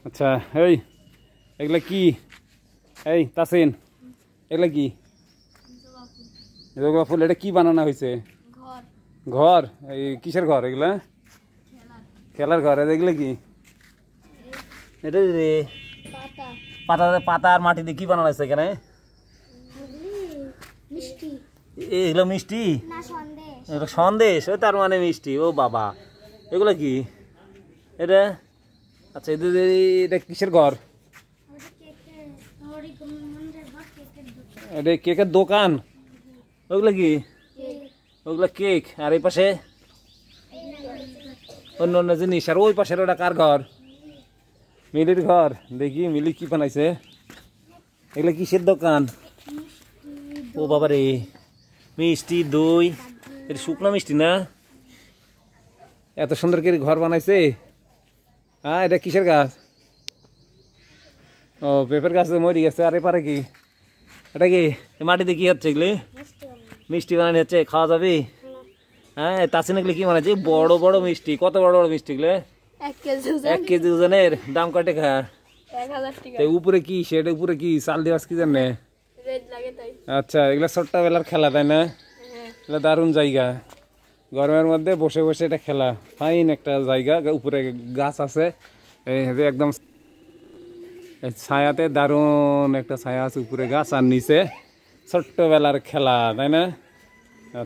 আচ্ছা এই এগুলা কি? এই তাসিন, এগুলা কি? জবা ফুল। এটা কি বানানো হয়েছে? ঘর। এই কিসের ঘর এগুলা? খেলার ঘর। এগুলো কি? এটা রে পাতা। পাতা আর মাটি দিয়ে কি বানানো হয়েছে এখানে? এগুলো মিষ্টি? এটা সন্দেশ। ও তার মানে মিষ্টি। ও বাবা, এগুলো কি এটা? আচ্ছা এটা কিসের ঘর? এটা কেকের দোকান। ওগুলো কি? ওগুলো কেক। আর এই পাশে অন্য অন্য জিনিস। আর ওই পাশের ওটা কার ঘর? মিলির ঘর। দেখি মিলি কি বানাইছে। এগুলো কিসের দোকান? ও বাবা রে, মিষ্টি দই। এটা শুকনো মিষ্টি না? এত সুন্দর করে ঘর বানাইছে। হ্যাঁ, এটা কিসের গাছ? ও পেঁপের গাছ মরি গেছে। আর এপারে কি? এটা কি মাটিতে কি হচ্ছে? এগুলি মিষ্টি বানানো হচ্ছে, খাওয়া যাবে? হ্যাঁ, তাছাড়া এগুলি কি বানাচ্ছে? বড় বড় মিষ্টি। কত বড় বড় মিষ্টি এগুলো? 1 কেজি ওজনের। দাম কয় টাকা? 1000 টাকা। উপরে কি? সেটা উপরে কি চাল দেওয়া কি জানে? আচ্ছা, এগুলো ছোট্টবেলার খেলা, তাই না? এগুলো দারুণ জায়গা। গরমের মধ্যে বসে বসে এটা খেলা। ফাইন একটা জায়গা। উপরে গাছ আছে একদম ছায়াতে। দারুণ একটা ছায়া আছে। উপরে গাছ আর নিচে ছোট্টবেলার খেলা, তাই না?